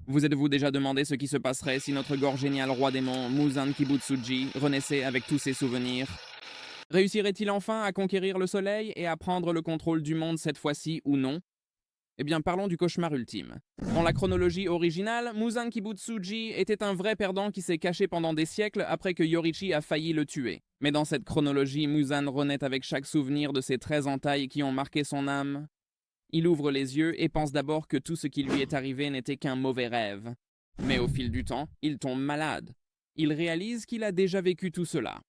Vous êtes-vous déjà demandé ce qui se passerait si notre gore génial roi démon, Muzan Kibutsuji, renaissait avec tous ses souvenirs? Réussirait-il enfin à conquérir le soleil et à prendre le contrôle du monde cette fois-ci ou non? Eh bien, parlons du cauchemar ultime. Dans la chronologie originale, Muzan Kibutsuji était un vrai perdant qui s'est caché pendant des siècles après que Yorichi a failli le tuer. Mais dans cette chronologie, Muzan renaît avec chaque souvenir de ces 13 entailles qui ont marqué son âme. Il ouvre les yeux et pense d'abord que tout ce qui lui est arrivé n'était qu'un mauvais rêve. Mais au fil du temps, il tombe malade. Il réalise qu'il a déjà vécu tout cela.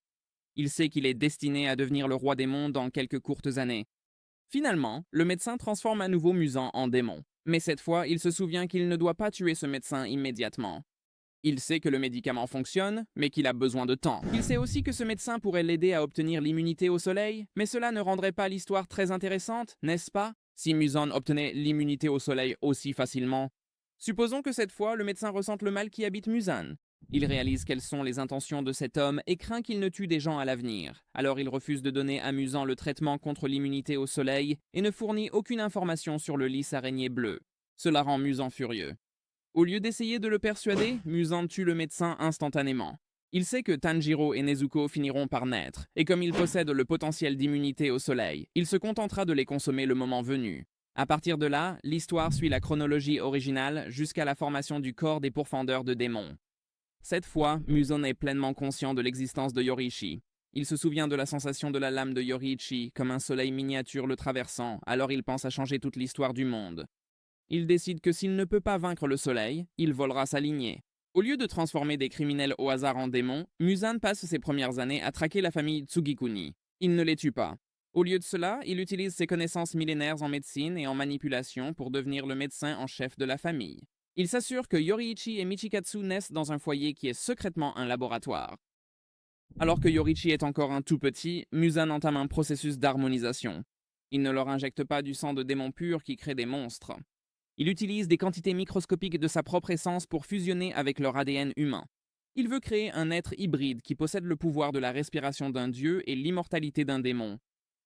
Il sait qu'il est destiné à devenir le roi des mondes dans quelques courtes années. Finalement, le médecin transforme à nouveau Muzan en démon. Mais cette fois, il se souvient qu'il ne doit pas tuer ce médecin immédiatement. Il sait que le médicament fonctionne, mais qu'il a besoin de temps. Il sait aussi que ce médecin pourrait l'aider à obtenir l'immunité au soleil, mais cela ne rendrait pas l'histoire très intéressante, n'est-ce pas? Si Muzan obtenait l'immunité au soleil aussi facilement. Supposons que cette fois, le médecin ressente le mal qui habite Muzan. Il réalise quelles sont les intentions de cet homme et craint qu'il ne tue des gens à l'avenir. Alors il refuse de donner à Muzan le traitement contre l'immunité au soleil et ne fournit aucune information sur le lys araignée bleu. Cela rend Muzan furieux. Au lieu d'essayer de le persuader, Muzan tue le médecin instantanément. Il sait que Tanjiro et Nezuko finiront par naître, et comme il possède le potentiel d'immunité au soleil, il se contentera de les consommer le moment venu. À partir de là, l'histoire suit la chronologie originale jusqu'à la formation du corps des pourfendeurs de démons. Cette fois, Muzan est pleinement conscient de l'existence de Yoriichi. Il se souvient de la sensation de la lame de Yoriichi comme un soleil miniature le traversant, alors il pense à changer toute l'histoire du monde. Il décide que s'il ne peut pas vaincre le soleil, il volera sa lignée. Au lieu de transformer des criminels au hasard en démons, Muzan passe ses premières années à traquer la famille Tsugikuni. Il ne les tue pas. Au lieu de cela, il utilise ses connaissances millénaires en médecine et en manipulation pour devenir le médecin en chef de la famille. Il s'assure que Yoriichi et Michikatsu naissent dans un foyer qui est secrètement un laboratoire. Alors que Yoriichi est encore un tout petit, Muzan entame un processus d'harmonisation. Il ne leur injecte pas du sang de démons purs qui créent des monstres. Il utilise des quantités microscopiques de sa propre essence pour fusionner avec leur ADN humain. Il veut créer un être hybride qui possède le pouvoir de la respiration d'un dieu et l'immortalité d'un démon.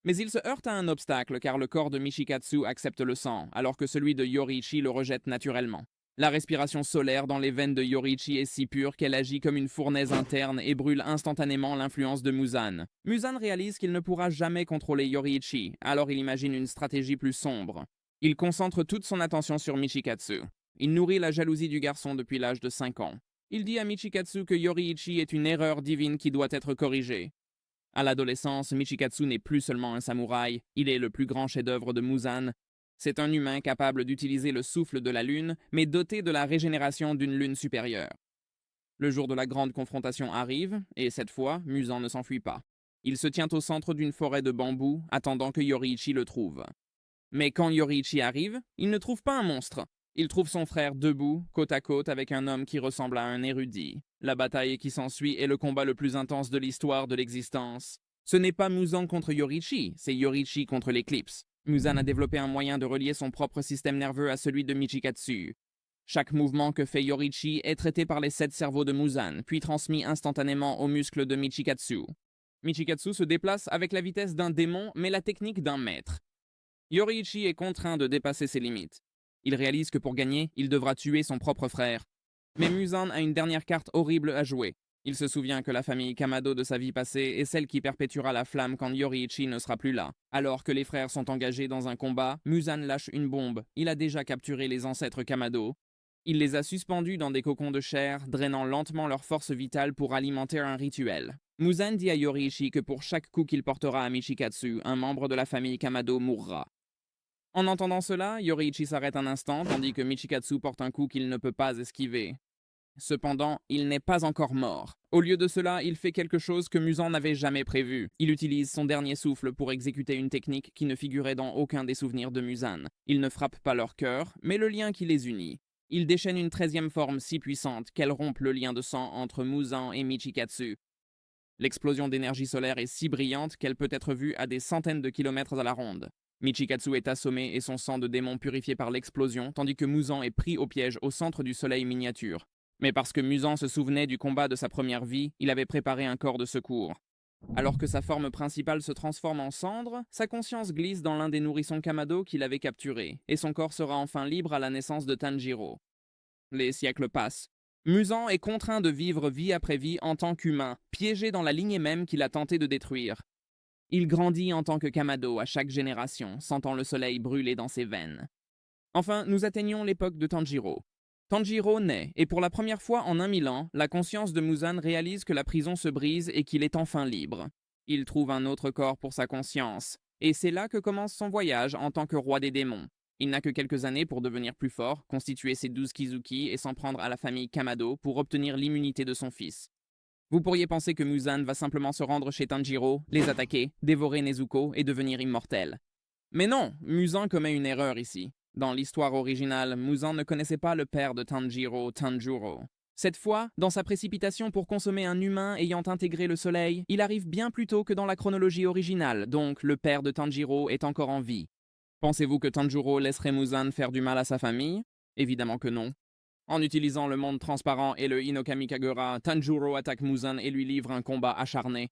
Mais il se heurte à un obstacle car le corps de Michikatsu accepte le sang, alors que celui de Yoriichi le rejette naturellement. La respiration solaire dans les veines de Yoriichi est si pure qu'elle agit comme une fournaise interne et brûle instantanément l'influence de Muzan. Muzan réalise qu'il ne pourra jamais contrôler Yoriichi, alors il imagine une stratégie plus sombre. Il concentre toute son attention sur Michikatsu. Il nourrit la jalousie du garçon depuis l'âge de 5 ans. Il dit à Michikatsu que Yoriichi est une erreur divine qui doit être corrigée. À l'adolescence, Michikatsu n'est plus seulement un samouraï, il est le plus grand chef-d'œuvre de Muzan. C'est un humain capable d'utiliser le souffle de la lune, mais doté de la régénération d'une lune supérieure. Le jour de la grande confrontation arrive, et cette fois, Muzan ne s'enfuit pas. Il se tient au centre d'une forêt de bambous, attendant que Yoriichi le trouve. Mais quand Yoriichi arrive, il ne trouve pas un monstre. Il trouve son frère debout, côte à côte avec un homme qui ressemble à un érudit. La bataille qui s'ensuit est le combat le plus intense de l'histoire de l'existence. Ce n'est pas Muzan contre Yoriichi, c'est Yoriichi contre l'éclipse. Muzan a développé un moyen de relier son propre système nerveux à celui de Michikatsu. Chaque mouvement que fait Yoriichi est traité par les 7 cerveaux de Muzan, puis transmis instantanément aux muscles de Michikatsu. Michikatsu se déplace avec la vitesse d'un démon, mais la technique d'un maître. Yoriichi est contraint de dépasser ses limites. Il réalise que pour gagner, il devra tuer son propre frère. Mais Muzan a une dernière carte horrible à jouer. Il se souvient que la famille Kamado de sa vie passée est celle qui perpétuera la flamme quand Yoriichi ne sera plus là. Alors que les frères sont engagés dans un combat, Muzan lâche une bombe. Il a déjà capturé les ancêtres Kamado. Il les a suspendus dans des cocons de chair, drainant lentement leur force vitale pour alimenter un rituel. Muzan dit à Yoriichi que pour chaque coup qu'il portera à Michikatsu, un membre de la famille Kamado mourra. En entendant cela, Yoriichi s'arrête un instant tandis que Michikatsu porte un coup qu'il ne peut pas esquiver. Cependant, il n'est pas encore mort. Au lieu de cela, il fait quelque chose que Muzan n'avait jamais prévu. Il utilise son dernier souffle pour exécuter une technique qui ne figurait dans aucun des souvenirs de Muzan. Il ne frappe pas leur cœur, mais le lien qui les unit. Il déchaîne une 13e forme si puissante qu'elle rompt le lien de sang entre Muzan et Michikatsu. L'explosion d'énergie solaire est si brillante qu'elle peut être vue à des centaines de kilomètres à la ronde. Michikatsu est assommé et son sang de démon purifié par l'explosion, tandis que Muzan est pris au piège au centre du soleil miniature. Mais parce que Muzan se souvenait du combat de sa première vie, il avait préparé un corps de secours. Alors que sa forme principale se transforme en cendre, sa conscience glisse dans l'un des nourrissons Kamado qu'il avait capturé, et son corps sera enfin libre à la naissance de Tanjiro. Les siècles passent. Muzan est contraint de vivre vie après vie en tant qu'humain, piégé dans la lignée même qu'il a tenté de détruire. Il grandit en tant que Kamado à chaque génération, sentant le soleil brûler dans ses veines. Enfin, nous atteignons l'époque de Tanjiro. Tanjiro naît, et pour la première fois en 1000 ans, la conscience de Muzan réalise que la prison se brise et qu'il est enfin libre. Il trouve un autre corps pour sa conscience, et c'est là que commence son voyage en tant que roi des démons. Il n'a que quelques années pour devenir plus fort, constituer ses 12 Kizuki et s'en prendre à la famille Kamado pour obtenir l'immunité de son fils. Vous pourriez penser que Muzan va simplement se rendre chez Tanjiro, les attaquer, dévorer Nezuko et devenir immortel. Mais non, Muzan commet une erreur ici. Dans l'histoire originale, Muzan ne connaissait pas le père de Tanjiro, Tanjuro. Cette fois, dans sa précipitation pour consommer un humain ayant intégré le soleil, il arrive bien plus tôt que dans la chronologie originale, donc le père de Tanjiro est encore en vie. Pensez-vous que Tanjiro laisserait Muzan faire du mal à sa famille? Évidemment que non. En utilisant le monde transparent et le Hinokami Kagura, Tanjiro attaque Muzan et lui livre un combat acharné.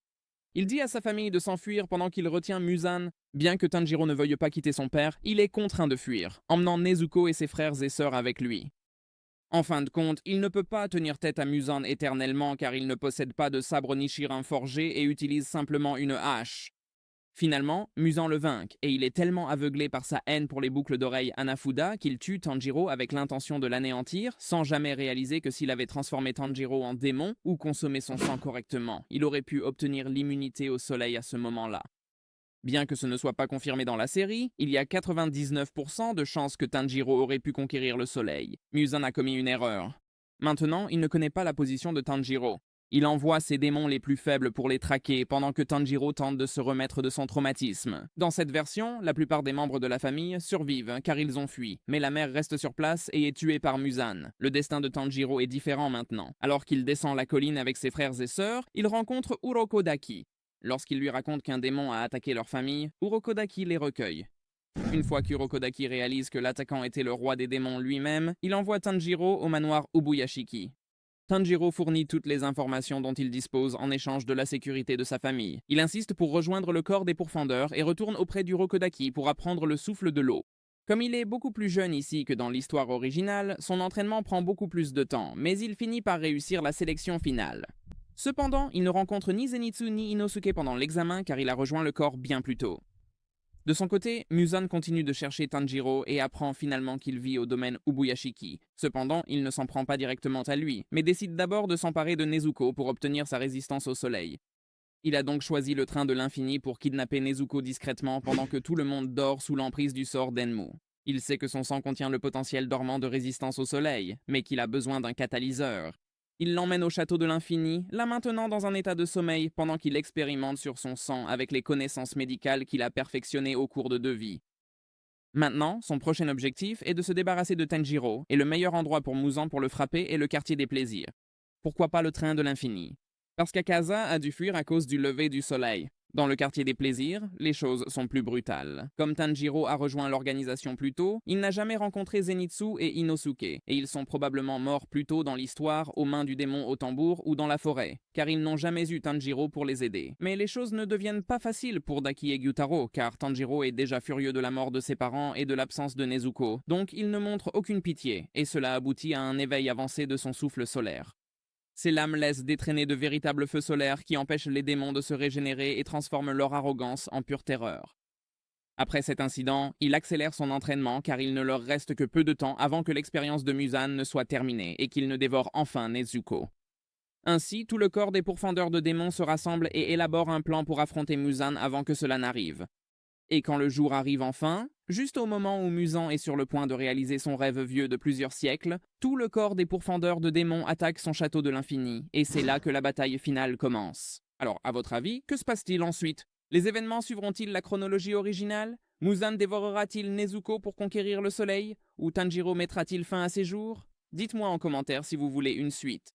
Il dit à sa famille de s'enfuir pendant qu'il retient Muzan. Bien que Tanjiro ne veuille pas quitter son père, il est contraint de fuir, emmenant Nezuko et ses frères et sœurs avec lui. En fin de compte, il ne peut pas tenir tête à Muzan éternellement car il ne possède pas de sabre Nichirin forgé et utilise simplement une hache. Finalement, Muzan le vainc, et il est tellement aveuglé par sa haine pour les boucles d'oreilles Hanafuda qu'il tue Tanjiro avec l'intention de l'anéantir, sans jamais réaliser que s'il avait transformé Tanjiro en démon ou consommé son sang correctement, il aurait pu obtenir l'immunité au soleil à ce moment-là. Bien que ce ne soit pas confirmé dans la série, il y a 99% de chances que Tanjiro aurait pu conquérir le soleil. Muzan a commis une erreur. Maintenant, il ne connaît pas la position de Tanjiro. Il envoie ses démons les plus faibles pour les traquer pendant que Tanjiro tente de se remettre de son traumatisme. Dans cette version, la plupart des membres de la famille survivent car ils ont fui, mais la mère reste sur place et est tuée par Muzan. Le destin de Tanjiro est différent maintenant. Alors qu'il descend la colline avec ses frères et sœurs, il rencontre Urokodaki. Lorsqu'il lui raconte qu'un démon a attaqué leur famille, Urokodaki les recueille. Une fois qu'Urokodaki réalise que l'attaquant était le roi des démons lui-même, il envoie Tanjiro au manoir Ubuyashiki. Tanjiro fournit toutes les informations dont il dispose en échange de la sécurité de sa famille. Il insiste pour rejoindre le corps des pourfendeurs et retourne auprès d'Urokodaki pour apprendre le souffle de l'eau. Comme il est beaucoup plus jeune ici que dans l'histoire originale, son entraînement prend beaucoup plus de temps, mais il finit par réussir la sélection finale. Cependant, il ne rencontre ni Zenitsu ni Inosuke pendant l'examen car il a rejoint le corps bien plus tôt. De son côté, Muzan continue de chercher Tanjiro et apprend finalement qu'il vit au domaine Ubuyashiki. Cependant, il ne s'en prend pas directement à lui, mais décide d'abord de s'emparer de Nezuko pour obtenir sa résistance au soleil. Il a donc choisi le train de l'infini pour kidnapper Nezuko discrètement pendant que tout le monde dort sous l'emprise du sort d'Enmu. Il sait que son sang contient le potentiel dormant de résistance au soleil, mais qu'il a besoin d'un catalyseur. Il l'emmène au château de l'infini, la maintenant dans un état de sommeil pendant qu'il expérimente sur son sang avec les connaissances médicales qu'il a perfectionnées au cours de 2 vies. Maintenant, son prochain objectif est de se débarrasser de Tanjiro, et le meilleur endroit pour Muzan pour le frapper est le quartier des plaisirs. Pourquoi pas le train de l'infini? Parce qu'Akaza a dû fuir à cause du lever du soleil. Dans le quartier des plaisirs, les choses sont plus brutales. Comme Tanjiro a rejoint l'organisation plus tôt, il n'a jamais rencontré Zenitsu et Inosuke, et ils sont probablement morts plus tôt dans l'histoire aux mains du démon au tambour ou dans la forêt, car ils n'ont jamais eu Tanjiro pour les aider. Mais les choses ne deviennent pas faciles pour Daki et Gyutaro, car Tanjiro est déjà furieux de la mort de ses parents et de l'absence de Nezuko, donc il ne montre aucune pitié, et cela aboutit à un éveil avancé de son souffle solaire. Ces lames laissent détraîner de véritables feux solaires qui empêchent les démons de se régénérer et transforment leur arrogance en pure terreur. Après cet incident, il accélère son entraînement car il ne leur reste que peu de temps avant que l'expérience de Muzan ne soit terminée et qu'il ne dévore enfin Nezuko. Ainsi, tout le corps des pourfendeurs de démons se rassemble et élabore un plan pour affronter Muzan avant que cela n'arrive. Et quand le jour arrive enfin, juste au moment où Muzan est sur le point de réaliser son rêve vieux de plusieurs siècles, tout le corps des pourfendeurs de démons attaque son château de l'infini, et c'est là que la bataille finale commence. Alors, à votre avis, que se passe-t-il ensuite? Les événements suivront-ils la chronologie originale? Muzan dévorera-t-il Nezuko pour conquérir le soleil? Ou Tanjiro mettra-t-il fin à ses jours? Dites-moi en commentaire si vous voulez une suite.